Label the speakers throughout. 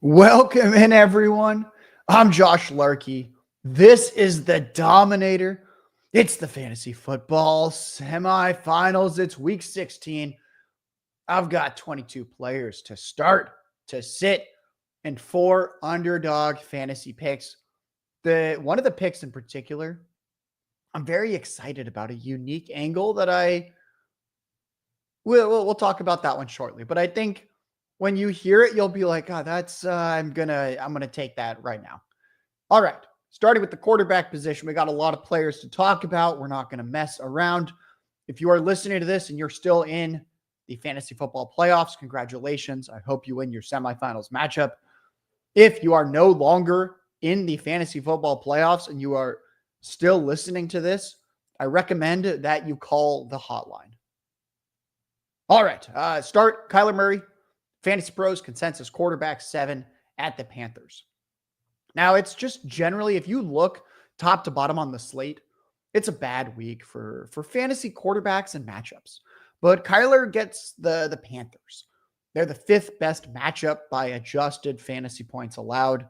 Speaker 1: Welcome in, everyone. I'm Josh Larky. This is the Dominator. It's the fantasy football semifinals. It's week 16. I've got 22 players to start, to sit, and 4 underdog fantasy picks. One of the picks in particular, I'm very excited about a unique angle that we'll talk about that one shortly. But I think when you hear it, you'll be like, "Oh, that's I'm gonna take that right now." All right, starting with the quarterback position, we got a lot of players to talk about. We're not gonna mess around. If you are listening to this and you're still in the fantasy football playoffs, congratulations. I hope you win your semifinals matchup. If you are no longer in the fantasy football playoffs and you are still listening to this, I recommend that you call the hotline. All right, start Kyler Murray. Fantasy Pros consensus quarterback 7 at the Panthers. Now, it's just generally, if you look top to bottom on the slate, it's a bad week for fantasy quarterbacks and matchups. But Kyler gets the Panthers. They're the 5th best matchup by adjusted fantasy points allowed.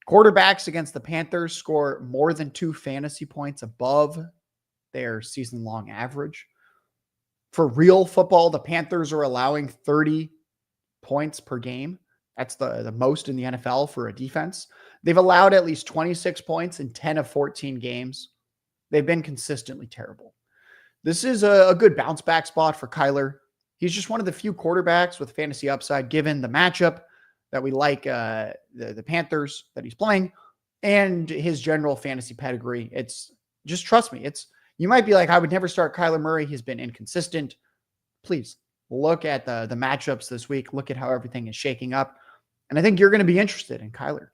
Speaker 1: Quarterbacks against the Panthers score more than 2 fantasy points above their season-long average. For real football, the Panthers are allowing 30 points per game. That's the most in the NFL for a defense. They've allowed at least 26 points in 10 of 14 games. They've been consistently terrible. This is a good bounce back spot for Kyler. He's just one of the few quarterbacks with fantasy upside given the matchup that we like, the Panthers that he's playing, and his general fantasy pedigree. It's just, trust me, you might be like, I would never start Kyler Murray. He's been inconsistent. Please look at the matchups this week. Look at how everything is shaking up. And I think you're going to be interested in Kyler.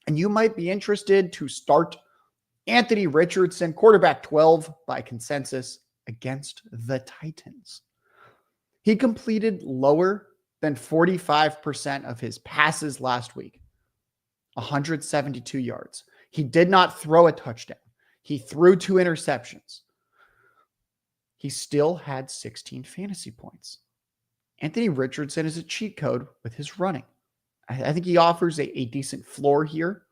Speaker 1: And you might be interested to start Anthony Richardson, quarterback 12 by consensus against the Titans. He completed lower than 45% of his passes last week, 172 yards. He did not throw a touchdown. He threw 2 interceptions. He still had 16 fantasy points. Anthony Richardson is a cheat code with his running. I think he offers a decent floor here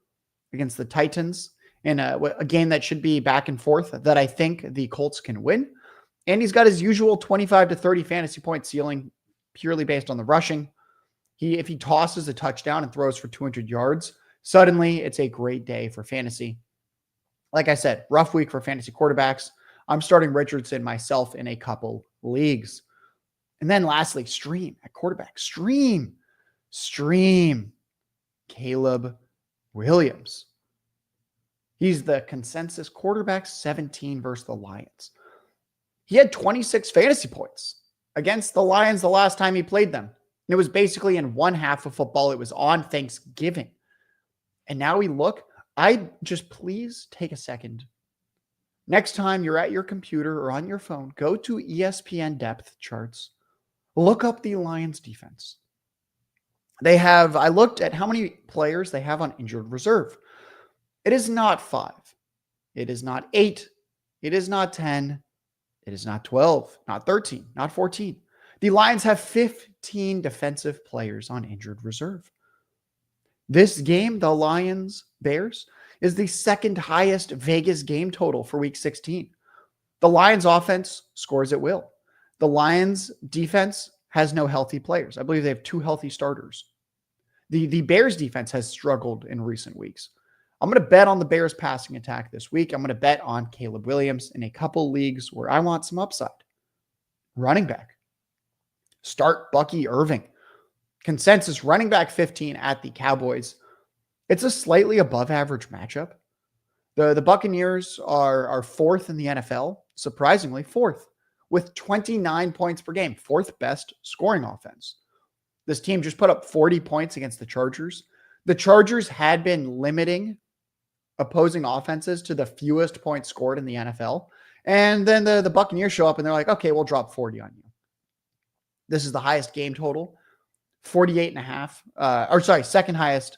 Speaker 1: against the Titans in a game that should be back and forth that I think the Colts can win. And he's got his usual 25 to 30 fantasy point ceiling purely based on the rushing. If he tosses a touchdown and throws for 200 yards, suddenly it's a great day for fantasy. Like I said, rough week for fantasy quarterbacks. I'm starting Richardson myself in a couple leagues. And then lastly, stream at quarterback. Stream Caleb Williams. He's the consensus quarterback 17 versus the Lions. He had 26 fantasy points against the Lions the last time he played them. And it was basically in one half of football. It was on Thanksgiving. And now we look, please take a second. Next time you're at your computer or on your phone, go to ESPN depth charts. Look up the Lions defense. I looked at how many players they have on injured reserve. It is not 5. It is not 8. It is not 10. It is not 12, not 13, not 14. The Lions have 15 defensive players on injured reserve. This game, the Lions-Bears, is the 2nd highest Vegas game total for week 16. The Lions offense scores at will. The Lions defense has no healthy players. I believe they have 2 healthy starters. The Bears defense has struggled in recent weeks. I'm going to bet on the Bears passing attack this week. I'm going to bet on Caleb Williams in a couple leagues where I want some upside. Running back. Start Bucky Irving. Consensus running back 15 at the Cowboys. It's a slightly above average matchup. The Buccaneers are 4th in the NFL, surprisingly 4th, with 29 points per game, 4th best scoring offense. This team just put up 40 points against the Chargers. The Chargers had been limiting opposing offenses to the fewest points scored in the NFL. And then the Buccaneers show up and they're like, okay, we'll drop 40 on you. This is the highest game total, 48.5. Second highest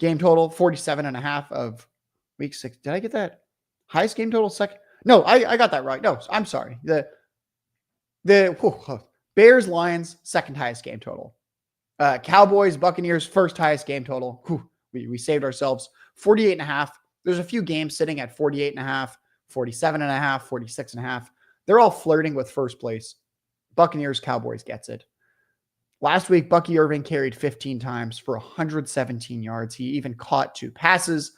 Speaker 1: game total, 47.5 of week 6. Did I get that? Highest game total second? No, I got that right. No, I'm sorry. The Bears Lions second highest game total. Cowboys, Buccaneers, first highest game total. Whew, we saved ourselves 48.5. There's a few games sitting at 48.5, 47.5, 46.5. They're all flirting with first place. Buccaneers, Cowboys gets it. Last week, Bucky Irving carried 15 times for 117 yards. He even caught 2 passes.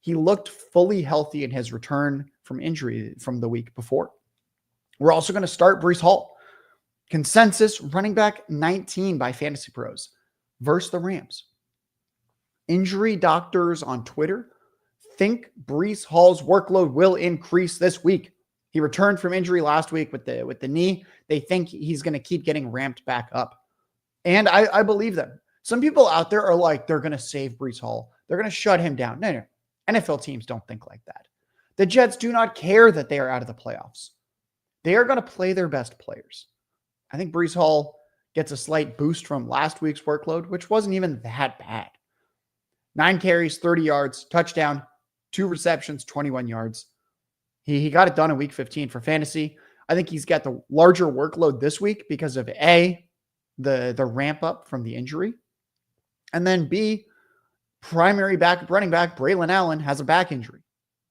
Speaker 1: He looked fully healthy in his return from injury from the week before. We're also going to start Breece Hall. Consensus running back 19 by Fantasy Pros versus the Rams. Injury doctors on Twitter think Breece Hall's workload will increase this week. He returned from injury last week with the knee. They think he's going to keep getting ramped back up. And I believe them. Some people out there are like, they're going to save Breece Hall. They're going to shut him down. No. NFL teams don't think like that. The Jets do not care that they are out of the playoffs. They are going to play their best players. I think Breece Hall gets a slight boost from last week's workload, which wasn't even that bad. 9 carries, 30 yards, touchdown, 2 receptions, 21 yards. He got it done in week 15 for fantasy. I think he's got the larger workload this week because of A, the ramp up from the injury, and then B, primary running back Braylon Allen has a back injury.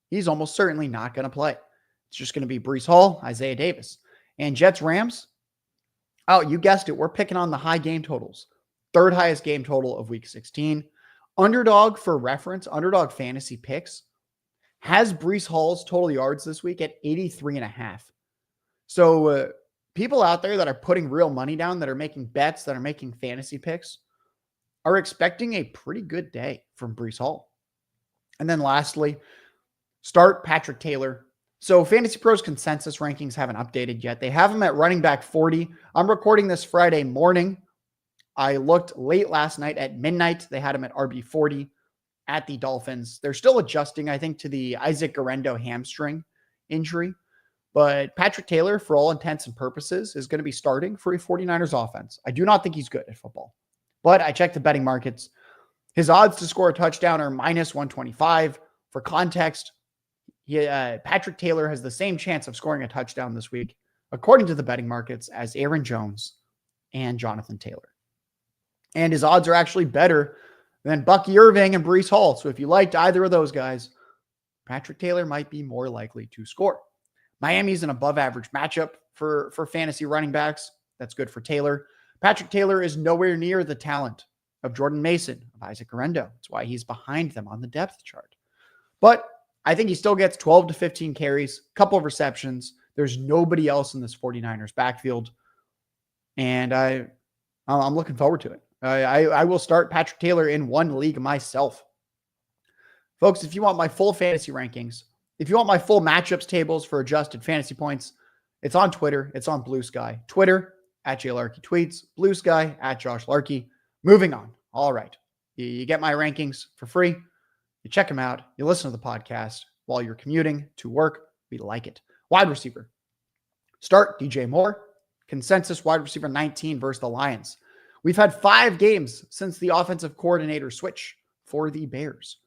Speaker 1: He's almost certainly not going to play. It's just going to be Breece Hall, Isaiah Davis. And Jets Rams, oh, you guessed it. We're picking on the high game totals. Third highest game total of week 16. Underdog, for reference, Underdog Fantasy Picks has Breece Hall's total yards this week at 83.5. So people out there that are putting real money down, that are making bets, that are making fantasy picks, are expecting a pretty good day from Breece Hall. And then lastly, start Patrick Taylor. So Fantasy Pros consensus rankings haven't updated yet. They have him at running back 40. I'm recording this Friday morning. I looked late last night at midnight. They had him at RB 40 at the Dolphins. They're still adjusting, I think, to the Isaac Guerendo hamstring injury. But Patrick Taylor, for all intents and purposes, is going to be starting for a 49ers offense. I do not think he's good at football. But I checked the betting markets. His odds to score a touchdown are minus 125. For context, Patrick Taylor has the same chance of scoring a touchdown this week, according to the betting markets, as Aaron Jones and Jonathan Taylor. And his odds are actually better than Bucky Irving and Breece Hall. So if you liked either of those guys, Patrick Taylor might be more likely to score. Miami's an above average matchup for fantasy running backs. That's good for Taylor. Patrick Taylor is nowhere near the talent of Jordan Mason, of Isaac Guerendo. That's why he's behind them on the depth chart. But I think he still gets 12 to 15 carries, a couple of receptions. There's nobody else in this 49ers backfield. And I'm looking forward to it. I will start Patrick Taylor in one league myself. Folks, if you want my full fantasy rankings, if you want my full matchups tables for adjusted fantasy points, it's on Twitter. It's on Blue Sky. Twitter, at JLarky Tweets. Blue Sky, at Josh Larky. Moving on. All right. You get my rankings for free. You check them out. You listen to the podcast while you're commuting to work. We like it. Wide receiver. Start DJ Moore. Consensus wide receiver 19 versus the Lions. We've had 5 games since the offensive coordinator switch for the Bears.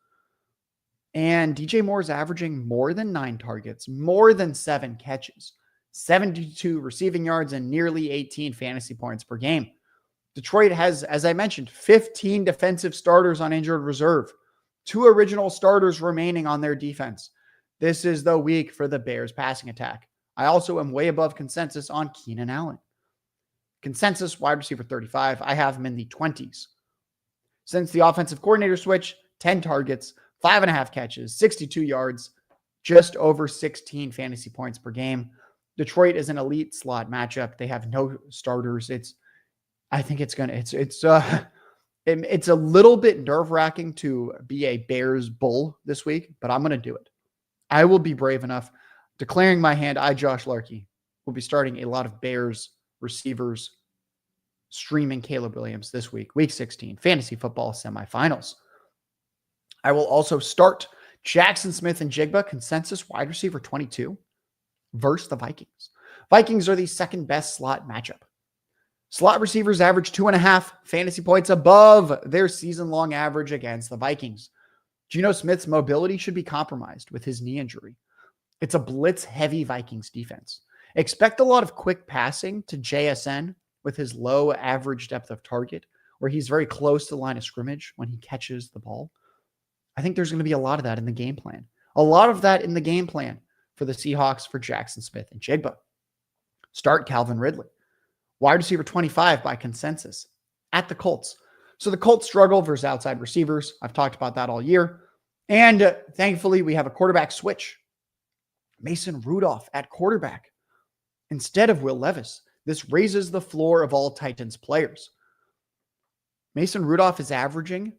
Speaker 1: And DJ Moore is averaging more than 9 targets, more than 7 catches, 72 receiving yards, and nearly 18 fantasy points per game. Detroit has, as I mentioned, 15 defensive starters on injured reserve, 2 original starters remaining on their defense. This is the week for the Bears passing attack. I also am way above consensus on Keenan Allen. Consensus wide receiver 35. I have him in the 20s. Since the offensive coordinator switch, 10 targets, 5.5 catches, 62 yards, just over 16 fantasy points per game. Detroit is an elite slot matchup. They have no starters. I think it's a little bit nerve-wracking to be a Bears bull this week, but I'm going to do it. I will be brave enough. Declaring my hand, I, Josh Larky, will be starting a lot of Bears receivers, streaming Caleb Williams this week, week 16, fantasy football semifinals. I will also start Jackson Smith and Jigba, consensus wide receiver 22, versus the Vikings. Vikings are the second best slot matchup. Slot receivers average 2.5 fantasy points above their season-long average against the Vikings. Geno Smith's mobility should be compromised with his knee injury. It's a blitz-heavy Vikings defense. Expect a lot of quick passing to JSN with his low average depth of target, where he's very close to the line of scrimmage when he catches the ball. I think there's going to be a lot of that in the game plan. A lot of that in the game plan for the Seahawks for Jackson Smith and Jigba. Start Calvin Ridley. Wide receiver 25 by consensus at the Colts. So the Colts struggle versus outside receivers. I've talked about that all year. And thankfully, we have a quarterback switch. Mason Rudolph at quarterback instead of Will Levis. This raises the floor of all Titans players. Mason Rudolph is averaging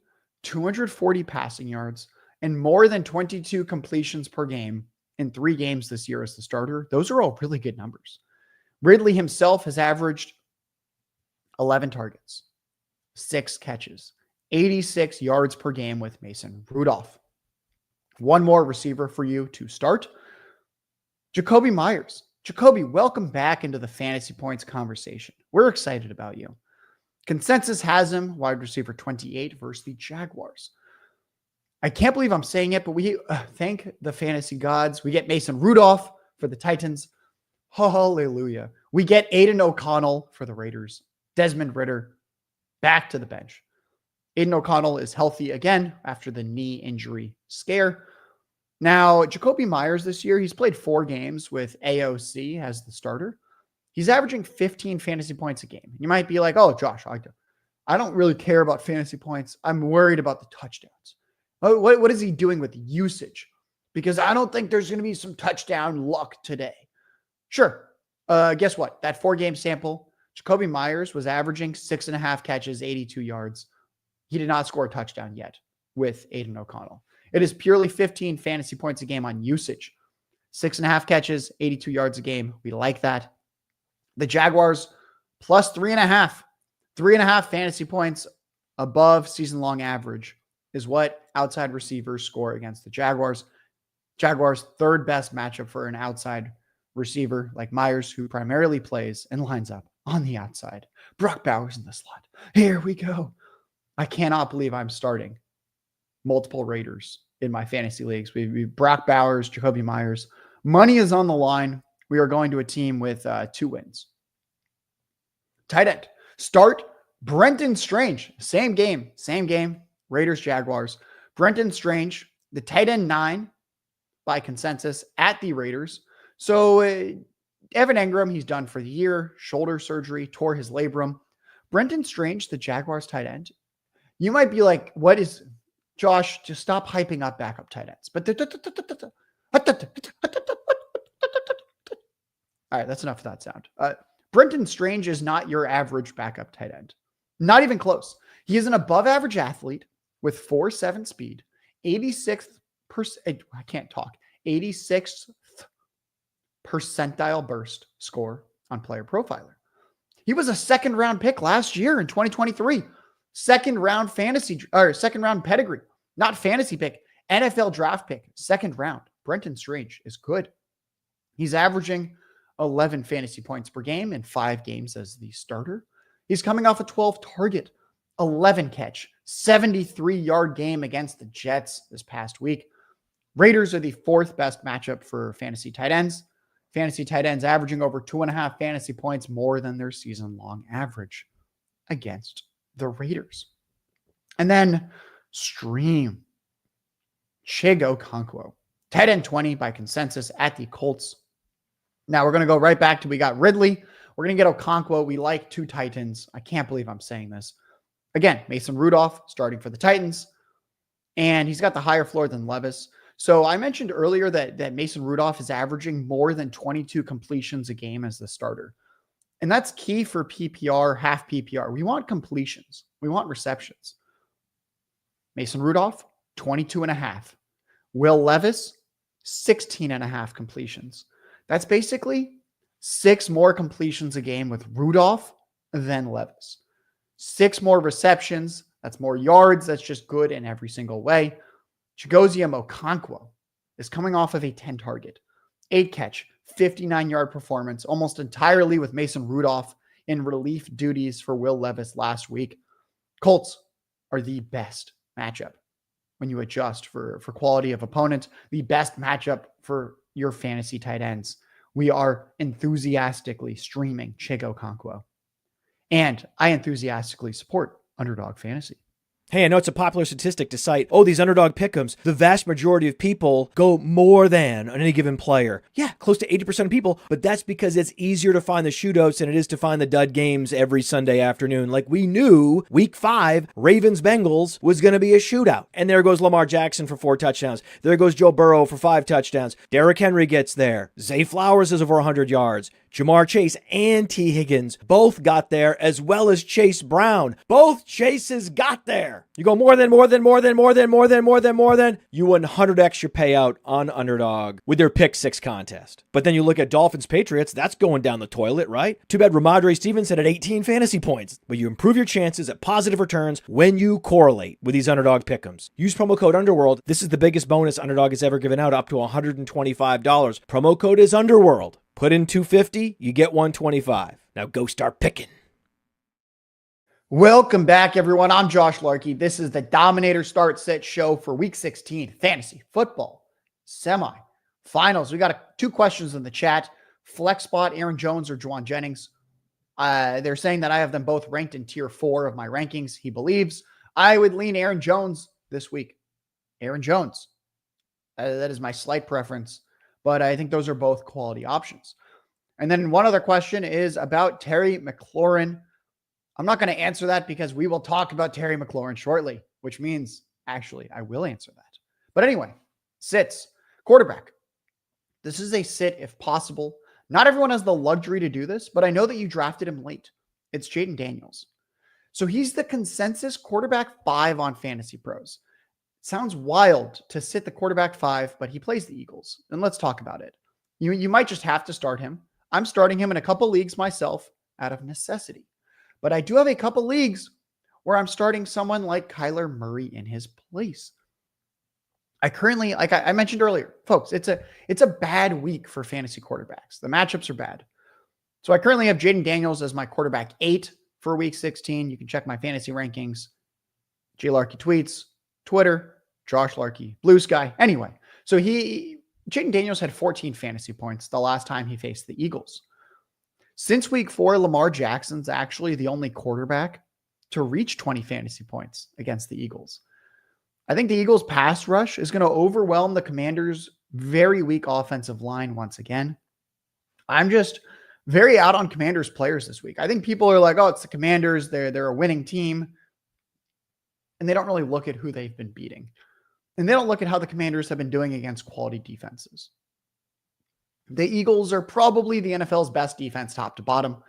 Speaker 1: 240 passing yards and more than 22 completions per game in 3 games this year as the starter. Those are all really good numbers. Ridley himself has averaged 11 targets, 6 catches, 86 yards per game with Mason Rudolph. One more receiver for you to start. Jakobi Meyers. Jakobi, welcome back into the fantasy points conversation. We're excited about you. Consensus has him wide receiver 28 versus the Jaguars. I can't believe I'm saying it, but we thank the fantasy gods. We get Mason Rudolph for the Titans. Hallelujah. We get Aiden O'Connell for the Raiders. Desmond Ridder back to the bench. Aiden O'Connell is healthy again after the knee injury scare. Now, Jakobi Meyers this year, he's played 4 games with AOC as the starter. He's averaging 15 fantasy points a game. You might be like, oh, Josh, I don't really care about fantasy points. I'm worried about the touchdowns. What is he doing with usage? Because I don't think there's going to be some touchdown luck today. Sure. Guess what? That 4-game sample, Jakobi Meyers was averaging 6.5 catches, 82 yards. He did not score a touchdown yet with Aiden O'Connell. It is purely 15 fantasy points a game on usage. 6.5 catches, 82 yards a game. We like that. The Jaguars plus 3.5. 3.5 fantasy points above season-long average is what outside receivers score against the Jaguars. Jaguars' third best matchup for an outside receiver like Meyers, who primarily plays and lines up on the outside. Brock Bowers in the slot. Here we go. I cannot believe I'm starting multiple Raiders in my fantasy leagues. We Brock Bowers, Jakobi Meyers. Money is on the line. We are going to a team with 2 wins. Tight end. Start Brenton Strange. Same game. Raiders, Jaguars. Brenton Strange, the tight end 9 by consensus at the Raiders. So Evan Engram, he's done for the year. Shoulder surgery, tore his labrum. Brenton Strange, the Jaguars tight end. You might be like, what is... Josh, just stop hyping up backup tight ends. But all right, that's enough of that sound. Brenton Strange is not your average backup tight end. Not even close. He is an above average athlete with 4.7 speed, 86th I can't talk. 86th percentile burst score on PlayerProfiler. He was a 2nd round pick last year in 2023. 2nd round pedigree, not fantasy pick, NFL draft pick, 2nd round. Brenton Strange is good. He's averaging 11 fantasy points per game in 5 games as the starter. He's coming off a 12 target, 11 catch, 73-yard game against the Jets this past week. Raiders are the 4th best matchup for fantasy tight ends. Fantasy tight ends averaging over 2.5 fantasy points more than their season-long average against the Raiders. And then stream Chig Okongwo, tight end 20 by consensus at the Colts. Now we're going to go right back to, we got Ridley. We're going to get Okongwo. We like 2 Titans. I can't believe I'm saying this. Again, Mason Rudolph starting for the Titans, and he's got the higher floor than Levis. So I mentioned earlier that Mason Rudolph is averaging more than 22 completions a game as the starter. And that's key for PPR, half PPR. We want completions. We want receptions. Mason Rudolph, 22.5. Will Levis, 16.5 completions. That's basically 6 more completions a game with Rudolph than Levis. 6 more receptions. That's more yards. That's just good in every single way. Chigoziem Okongwo is coming off of a 10 target, 8 catch, 59-yard performance, almost entirely with Mason Rudolph in relief duties for Will Levis last week. Colts are the best matchup when you adjust for quality of opponent, the best matchup for your fantasy tight ends. We are enthusiastically streaming Chig Okongwo. And I enthusiastically support Underdog Fantasy.
Speaker 2: Hey, I know it's a popular statistic to cite, these underdog pick'ems, the vast majority of people go more than on any given player. Yeah, close to 80% of people, but that's because it's easier to find the shootouts than it is to find the dud games every Sunday afternoon. Like we knew week 5, Ravens-Bengals was going to be a shootout. And there goes Lamar Jackson for 4 touchdowns. There goes Joe Burrow for 5 touchdowns. Derrick Henry gets there. Zay Flowers is over 100 yards. Jamar Chase and T. Higgins both got there, as well as Chase Brown. Both Chases got there. You go more than. You 100x your payout on Underdog with their Pick 6 contest. But then you look at Dolphins Patriots, that's going down the toilet, right? Too bad Ramondre Stevenson at 18 fantasy points. But you improve your chances at positive returns when you correlate with these Underdog pick'ems. Use promo code Underworld. This is the biggest bonus Underdog has ever given out, up to $125. Promo code is Underworld. Put in $250, you get $125. Now go start picking.
Speaker 1: Welcome back, everyone. I'm Josh Larky. This is the Dominator Start Sit Show for Week 16 Fantasy Football Semi-Finals. We got 2 questions in the chat. Flex spot, Aaron Jones or Juwan Jennings. They're saying that I have them both ranked in tier 4 of my rankings. He believes I would lean Aaron Jones this week. Aaron Jones. That is my slight preference, but I think those are both quality options. And then one other question is about Terry McLaurin. I'm not going to answer that because we will talk about Terry McLaurin shortly, which means actually I will answer that. But anyway, sits, quarterback. This is a sit if possible. Not everyone has the luxury to do this, but I know that you drafted him late. It's Jayden Daniels. So he's the consensus quarterback 5 on Fantasy Pros. Sounds wild to sit the quarterback 5, but he plays the Eagles. And let's talk about it. You might just have to start him. I'm starting him in a couple leagues myself out of necessity. But I do have a couple leagues where I'm starting someone like Kyler Murray in his place. I currently, like I mentioned earlier, folks, it's a bad week for fantasy quarterbacks. The matchups are bad. So I currently have Jayden Daniels as my quarterback 8 for week 16. You can check my fantasy rankings. J Larky tweets, Twitter, Josh Larky, Blue Sky. Anyway, so Jayden Daniels had 14 fantasy points the last time he faced the Eagles. Since week 4, Lamar Jackson's actually the only quarterback to reach 20 fantasy points against the Eagles. I think the Eagles' pass rush is going to overwhelm the Commanders' very weak offensive line once again. I'm just very out on Commanders players this week. I think people are like, oh, it's the Commanders. They're a winning team. And they don't really look at who they've been beating. And they don't look at how the Commanders have been doing against quality defenses. The Eagles are probably the NFL's best defense top to bottom.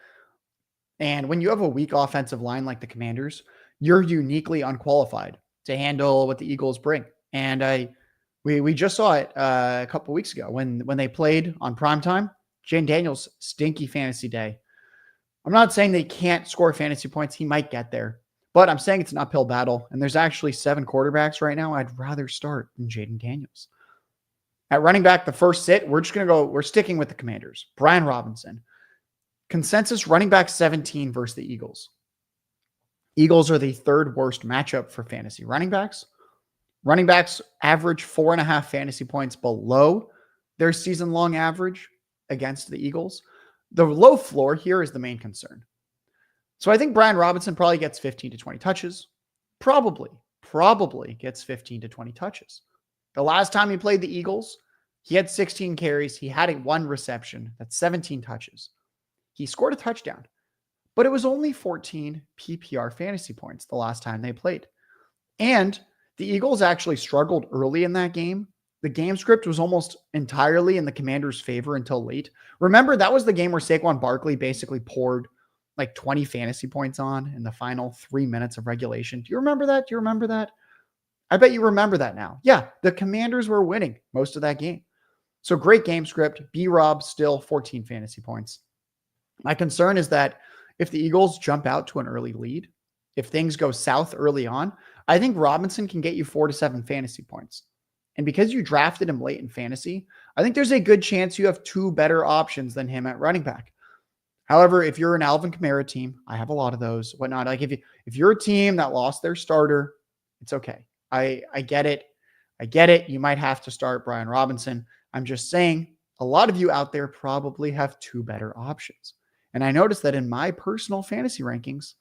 Speaker 1: And when you have a weak offensive line like the Commanders, you're uniquely unqualified to handle what the Eagles bring. And we just saw it a couple weeks ago when they played on primetime. Jayden Daniels, stinky fantasy day. I'm not saying they can't score fantasy points. He might get there. But I'm saying it's an uphill battle. And there's actually 7 quarterbacks right now I'd rather start than Jayden Daniels. At running back, the first sit, we're sticking with the Commanders. Brian Robinson. Consensus running back 17 versus the Eagles. Eagles are the 3rd worst matchup for fantasy running backs. Running backs average 4.5 fantasy points below their season-long average against the Eagles. The low floor here is the main concern. So I think Brian Robinson probably gets 15 to 20 touches. Probably gets 15 to 20 touches. The last time he played the Eagles, he had 16 carries. He had 1 reception. That's 17 touches. He scored a touchdown, but it was only 14 PPR fantasy points the last time they played. And the Eagles actually struggled early in that game. The game script was almost entirely in the Commanders' favor until late. Remember, that was the game where Saquon Barkley basically poured like 20 fantasy points on in the final 3 minutes of regulation. Do you remember that? I bet you remember that now. Yeah, the Commanders were winning most of that game. So great game script. B-Rob still 14 fantasy points. My concern is that if the Eagles jump out to an early lead, if things go south early on, I think Robinson can get you 4 to 7 fantasy points. And because you drafted him late in fantasy, I think there's a good chance you have 2 better options than him at running back. However, if you're an Alvin Kamara team, I have a lot of those, whatnot. Like if you're a team that lost their starter, it's okay. I get it. You might have to start Brian Robinson. I'm just saying a lot of you out there probably have 2 better options. And I noticed that in my personal fantasy rankings,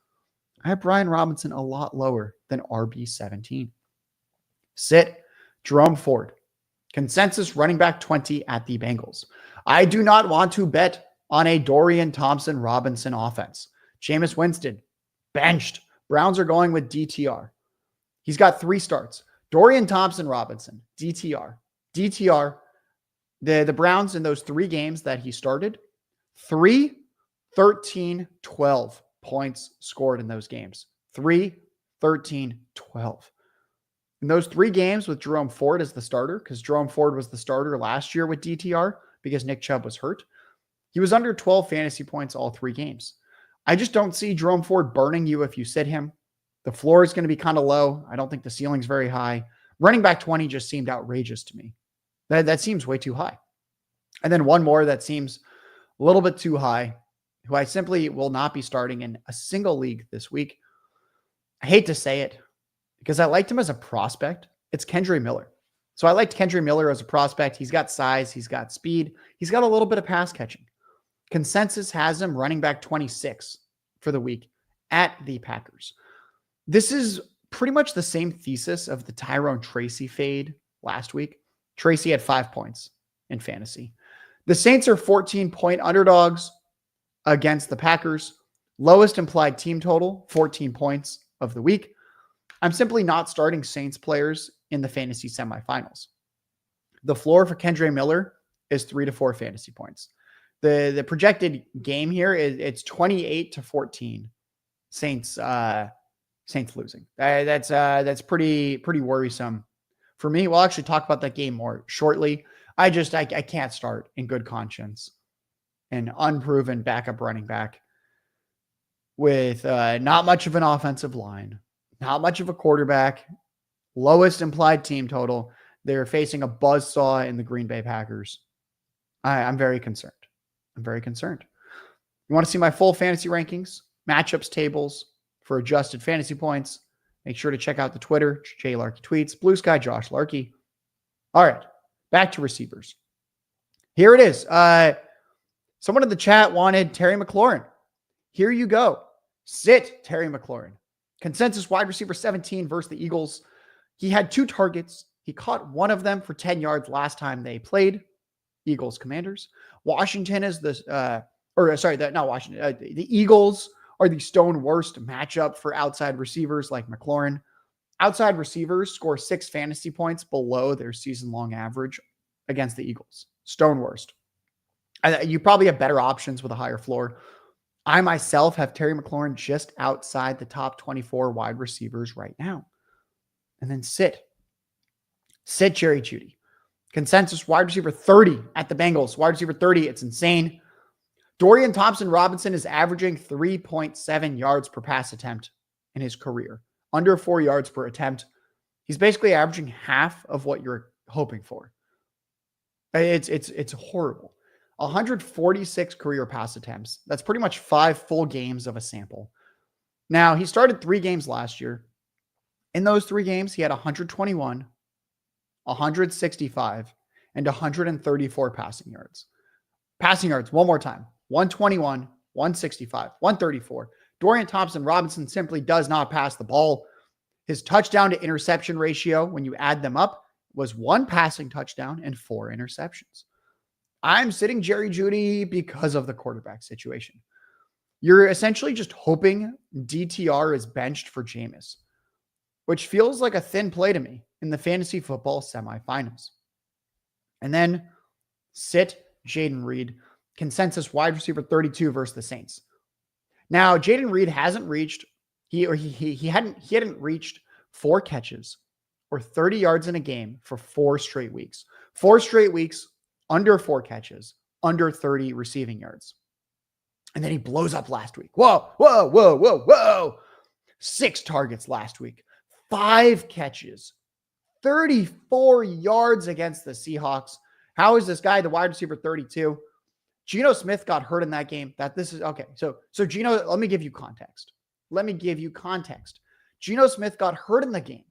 Speaker 1: I have Brian Robinson a lot lower than RB17. Sit Jerome Ford. Consensus running back 20 at the Bengals. I do not want to bet on a Dorian Thompson-Robinson offense. Jameis Winston, benched. Browns are going with DTR. He's got 3 starts. Dorian Thompson-Robinson, DTR. DTR, the Browns in those 3 games that he started, 3, 13, 12 points scored in those games. 3, 13, 12. In those 3 games with Jerome Ford as the starter, because Jerome Ford was the starter last year with DTR because Nick Chubb was hurt, he was under 12 fantasy points all 3 games. I just don't see Jerome Ford burning you if you sit him. The floor is going to be kind of low. I don't think the ceiling's very high. Running back 20 just seemed outrageous to me. That seems way too high. And then one more that seems a little bit too high, who I simply will not be starting in a single league this week. I hate to say it because I liked him as a prospect. It's Kendre Miller. So I liked Kendre Miller as a prospect. He's got size. He's got speed. He's got a little bit of pass catching. Consensus has him running back 26 for the week at the Packers. This is pretty much the same thesis of the Tyrone Tracy fade last week. Tracy had 5 points in fantasy. The Saints are 14-point underdogs against the Packers. Lowest implied team total, 14 points of the week. I'm simply not starting Saints players in the fantasy semifinals. The floor for Kendre Miller is 3 to 4 fantasy points. The projected game here is it's 28-14. Saints losing. That's pretty worrisome for me. We'll actually talk about that game more shortly. I can't start in good conscience an unproven backup running back with not much of an offensive line, not much of a quarterback, lowest implied team total. They're facing a buzzsaw in the Green Bay Packers. I'm very concerned. I'm very concerned. You want to see my full fantasy rankings, matchups tables for adjusted fantasy points? Make sure to check out the Twitter, J Larky Tweets, Blue Sky Josh Larky. All right, back to receivers. Here it is. Someone in the chat wanted Terry McLaurin. Here you go. Sit Terry McLaurin. Consensus wide receiver 17 versus the Eagles. He had 2 targets. He caught one of them for 10 yards last time they played. Eagles Commanders. Washington is the Eagles are the stone worst matchup for outside receivers like McLaurin. Outside receivers score 6 fantasy points below their season-long average against the Eagles. Stone worst. You probably have better options with a higher floor. I myself have Terry McLaurin just outside the top 24 wide receivers right now. And then sit Jerry Jeudy. Consensus wide receiver 30 at the Bengals. Wide receiver 30, it's insane. Dorian Thompson-Robinson is averaging 3.7 yards per pass attempt in his career. Under 4 yards per attempt. He's basically averaging half of what you're hoping for. It's horrible. 146 career pass attempts. That's pretty much 5 full games of a sample. Now, he started 3 games last year. In those 3 games, he had 121, 165, and 134 passing yards. Passing yards, one more time. 121, 165, 134. Dorian Thompson-Robinson simply does not pass the ball. His touchdown to interception ratio, when you add them up, was 1 passing touchdown and 4 interceptions. I'm sitting Jerry Jeudy because of the quarterback situation. You're essentially just hoping DTR is benched for Jameis, which feels like a thin play to me in the fantasy football semifinals. And then sit Jayden Reed, consensus wide receiver 32 versus the Saints. Now, Jayden Reed hasn't reached, he hadn't reached 4 catches or 30 yards in a game for 4 straight weeks. 4 straight weeks, under 4 catches, under 30 receiving yards. And then he blows up last week. Whoa. 6 targets last week, 5 catches, 34 yards against the Seahawks. How is this guy the wide receiver 32? Geno Smith got hurt in that game. Okay. So Geno, let me give you context. Geno Smith got hurt in the game.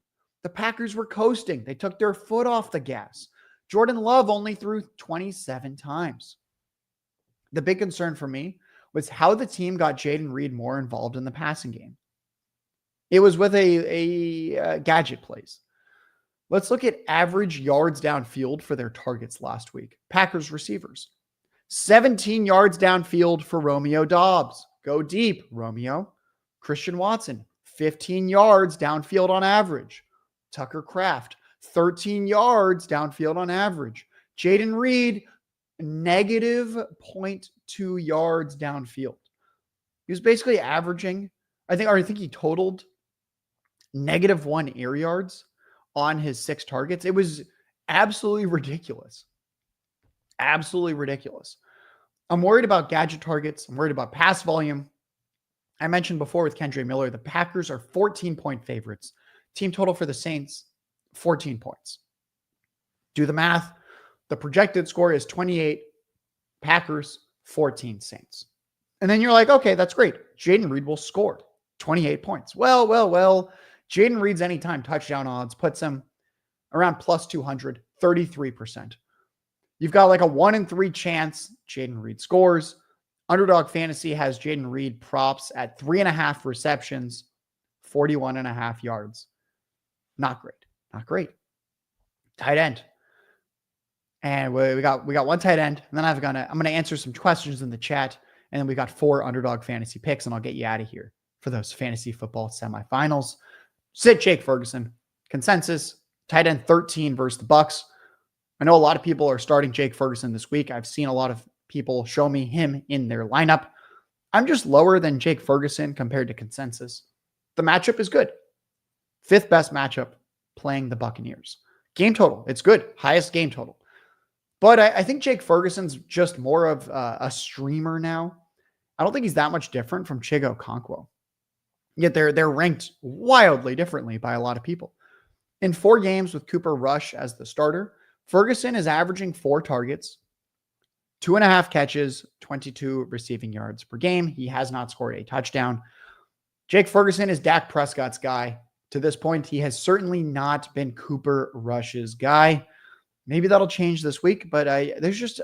Speaker 1: The Packers were coasting. They took their foot off the gas. Jordan Love only threw 27 times. The big concern for me was how the team got Jayden Reed more involved in the passing game. It was with a gadget plays. Let's look at average yards downfield for their targets last week. Packers receivers. 17 yards downfield for Romeo Doubs. Go deep, Romeo. Christian Watson, 15 yards downfield on average. Tucker Kraft, 13 yards downfield on average. Jayden Reed, negative 0.2 yards downfield. He was basically averaging, I think he totaled -1 air yards on his 6 targets. It was absolutely ridiculous. Absolutely ridiculous. I'm worried about gadget targets. I'm worried about pass volume. I mentioned before with Kendre Miller, the Packers are 14-point favorites. Team total for the Saints, 14 points. Do the math. The projected score is 28 Packers, 14 Saints. And then you're like, okay, that's great. Jayden Reed will score 28 points. Well. Jayden Reed's anytime touchdown odds puts him around plus 200, 33%. You've got like a 1 in 3 chance Jayden Reed scores. Underdog Fantasy has Jayden Reed props at 3.5 receptions, 41.5 yards. Not great. Not great. Tight end. And we got one tight end. And then I'm going to answer some questions in the chat. And then we got 4 Underdog Fantasy picks, and I'll get you out of here for those fantasy football semifinals. Sit Jake Ferguson. Consensus, tight end 13 versus the Bucks. I know a lot of people are starting Jake Ferguson this week. I've seen a lot of people show me him in their lineup. I'm just lower than Jake Ferguson compared to consensus. The matchup is good. 5th best matchup playing the Buccaneers. Game total, it's good. Highest game total. But I think Jake Ferguson's just more of a streamer now. I don't think he's that much different from Chig Okongwo. Yet they're ranked wildly differently by a lot of people. In 4 games with Cooper Rush as the starter, Ferguson is averaging 4 targets, 2.5 catches, 22 receiving yards per game. He has not scored a touchdown. Jake Ferguson is Dak Prescott's guy. To this point, he has certainly not been Cooper Rush's guy. Maybe that'll change this week, but there's just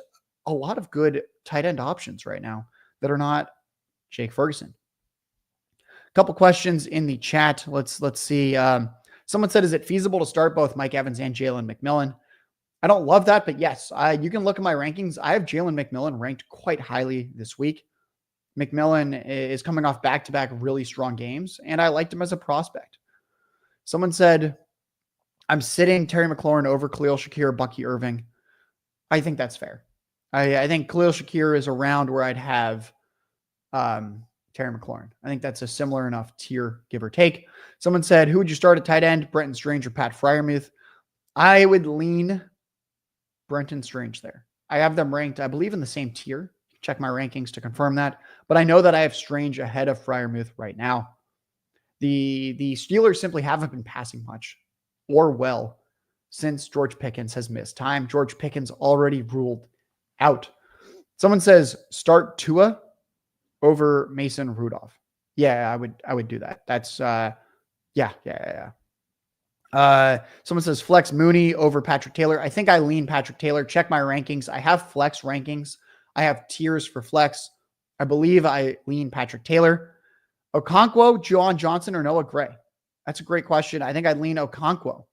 Speaker 1: a lot of good tight end options right now that are not Jake Ferguson. A couple questions in the chat. Let's see. Someone said, is it feasible to start both Mike Evans and Jalen McMillan? I don't love that, but yes, you can look at my rankings. I have Jalen McMillan ranked quite highly this week. McMillan is coming off back-to-back really strong games, and I liked him as a prospect. Someone said, I'm sitting Terry McLaurin over Khalil Shakir, Bucky Irving. I think that's fair. I think Khalil Shakir is around where I'd have Terry McLaurin. I think that's a similar enough tier, give or take. Someone said, who would you start at tight end, Brenton Strange or Pat Freiermuth? I would lean Brenton Strange there. I have them ranked, I believe, in the same tier. Check my rankings to confirm that. But I know that I have Strange ahead of Freiermuth right now. The Steelers simply haven't been passing much or well since George Pickens has missed time. George Pickens already ruled out. Someone says, start Tua over Mason Rudolph. Yeah, I would do that. That's yeah. Someone says flex Mooney over Patrick Taylor. I think I lean Patrick Taylor. Check my rankings. I have flex rankings. I have tiers for flex. I believe I lean Patrick Taylor. Okonkwo, Juwan Johnson, or Noah Gray? That's a great question. I think I'd lean Okonkwo.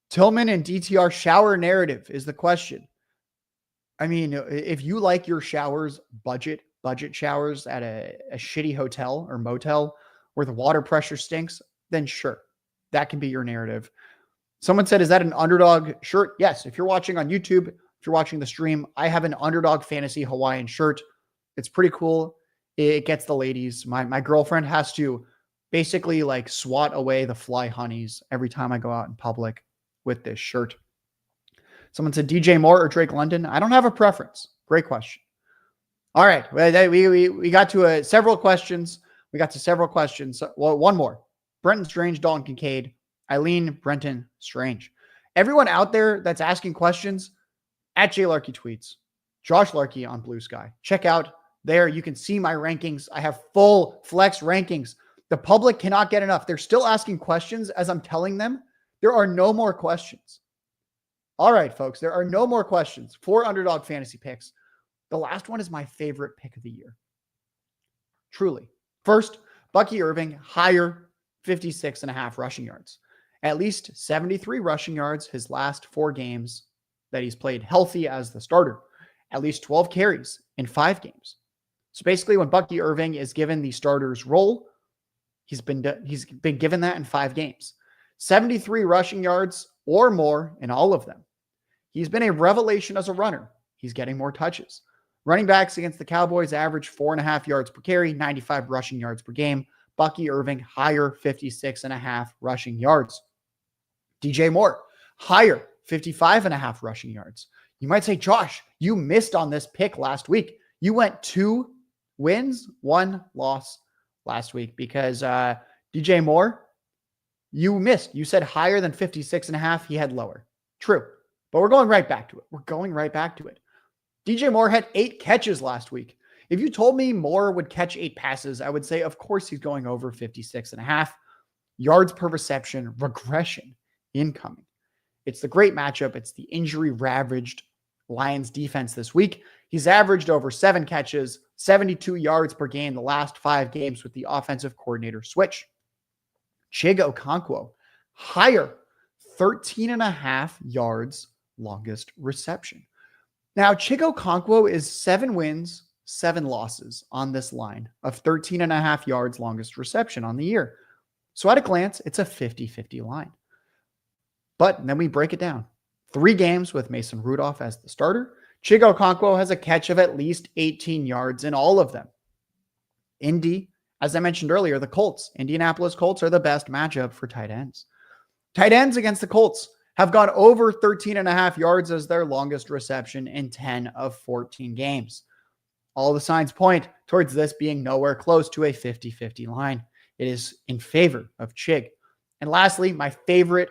Speaker 1: Tillman and DTR shower narrative is the question. I mean, if you like your showers, budget showers at a shitty hotel or motel where the water pressure stinks, then sure, that can be your narrative. Someone said, is that an Underdog shirt? Yes. If you're watching on YouTube, if you're watching the stream, I have an Underdog Fantasy Hawaiian shirt. It's pretty cool. It gets the ladies. My girlfriend has to basically like swat away the fly honeys every time I go out in public with this shirt. Someone said DJ Moore or Drake London. I don't have a preference. Great question. All right. We got to several questions. Well, one more. Brenton Strange, Dalton Kincaid. Eileen, Brenton Strange. Everyone out there that's asking questions, at JLarky Tweets. Josh Larky on Blue Sky. Check out there. You can see my rankings. I have full flex rankings. The public cannot get enough. They're still asking questions as I'm telling them. There are no more questions. All right, folks. There are no more questions. 4 Underdog Fantasy picks. The last one is my favorite pick of the year. Truly. First, Bucky Irving, higher 56.5 rushing yards. At least 73 rushing yards his last 4 games that he's played healthy as the starter. At least 12 carries in 5 games. So basically, when Bucky Irving is given the starter's role, he's been given that in 5 games. 73 rushing yards or more in all of them. He's been a revelation as a runner. He's getting more touches. Running backs against the Cowboys average 4.5 yards per carry, 95 rushing yards per game. Bucky Irving, higher, 56.5 rushing yards. DJ Moore, higher, 55.5 rushing yards. You might say, Josh, you missed on this pick last week. You went 2 wins, 1 loss last week because DJ Moore, you missed. You said higher than 56.5. He had lower. True. But we're going right back to it. DJ Moore had 8 catches last week. If you told me Moore would catch 8 passes, I would say, of course, he's going over 56.5. Yards per reception, regression incoming. It's the great matchup. It's the injury-ravaged Lions defense this week. He's averaged over 7 catches, 72 yards per game the last 5 games with the offensive coordinator switch. Chig Okongwo, higher, 13.5 yards, longest reception. Now, Chig Okongwo is 7 wins, 7 losses on this line of 13.5 yards, longest reception on the year. So at a glance, it's a 50-50 line. But then we break it down. 3 games with Mason Rudolph as the starter. Chig Okongwo has a catch of at least 18 yards in all of them. Indy, as I mentioned earlier, the Colts, Indianapolis Colts are the best matchup for tight ends. Tight ends against the Colts have gone over 13.5 yards as their longest reception in 10 of 14 games. All the signs point towards this being nowhere close to a 50-50 line. It is in favor of Chig. And lastly, my favorite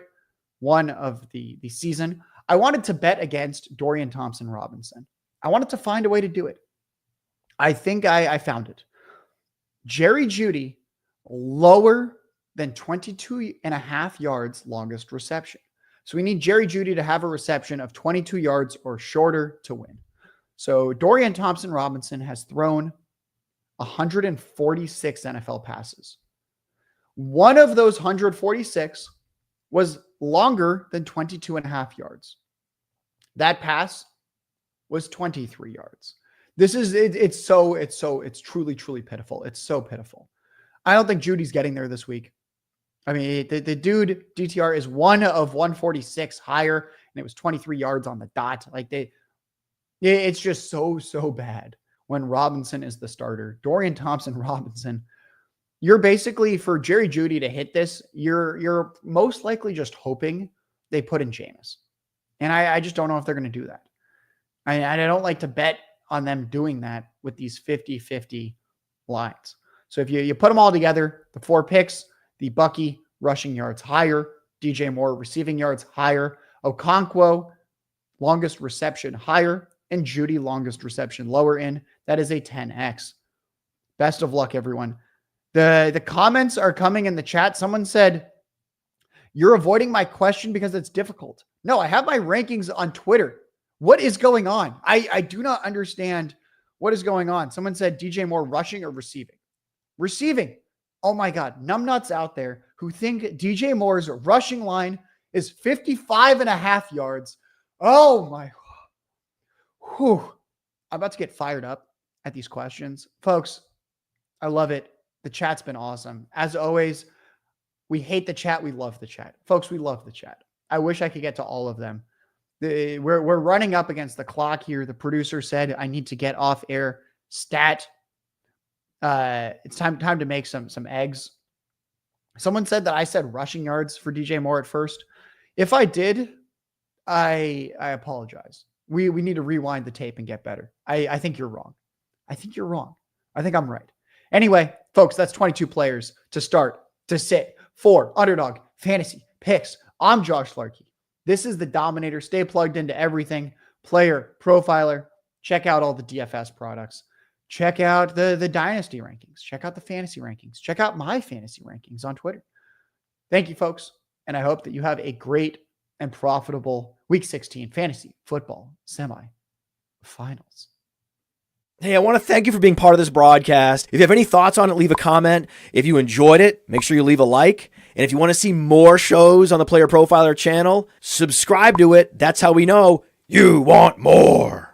Speaker 1: one of the season, I wanted to bet against Dorian Thompson-Robinson. I wanted to find a way to do it. I think I found it. Jerry Jeudy, lower than 22.5 yards longest reception. So we need Jerry Jeudy to have a reception of 22 yards or shorter to win. So Dorian Thompson-Robinson has thrown 146 NFL passes. One of those 146 was longer than 22.5 yards. That pass was 23 yards. It's truly, truly pitiful. It's so pitiful. I don't think Judy's getting there this week. I mean, the dude DTR is 1 of 146 higher, and it was 23 yards on the dot. It's just so bad when Robinson is the starter. Dorian Thompson-Robinson, you're basically, for Jerry Jeudy to hit this, you're most likely just hoping they put in Jameis. And I just don't know if they're going to do that. I don't like to bet on them doing that with these 50-50 lines. So if you put them all together, the 4 picks, the Bucky rushing yards higher, DJ Moore receiving yards higher, Okongwo longest reception higher, and Jeudy longest reception lower in. That is a 10x. Best of luck, everyone. The comments are coming in the chat. Someone said, you're avoiding my question because it's difficult. No, I have my rankings on Twitter. What is going on? I do not understand what is going on. Someone said DJ Moore rushing or receiving. Receiving. Oh my God. Numbnuts out there who think DJ Moore's rushing line is 55.5 yards. Oh my. Whew. I'm about to get fired up at these questions. Folks, I love it. The chat's been awesome. As always, we hate the chat. We love the chat. Folks, we love the chat. I wish I could get to all of them. We're running up against the clock here. The producer said I need to get off air stat. It's time to make some eggs. Someone said that I said rushing yards for DJ Moore at first. If I did, I apologize. We need to rewind the tape and get better. I think you're wrong. I think you're wrong. I think I'm right. Anyway, folks, that's 22 players to start to sit for Underdog Fantasy Picks. I'm Josh Larky. This is the Dominator. Stay plugged into everything. Player Profiler. Check out all the DFS products. Check out the Dynasty rankings. Check out the fantasy rankings. Check out my fantasy rankings on Twitter. Thank you, folks. And I hope that you have a great and profitable Week 16 fantasy football semi-finals.
Speaker 2: Hey, I want to thank you for being part of this broadcast. If you have any thoughts on it, leave a comment. If you enjoyed it, make sure you leave a like. And if you want to see more shows on the Player Profiler channel, subscribe to it. That's how we know you want more.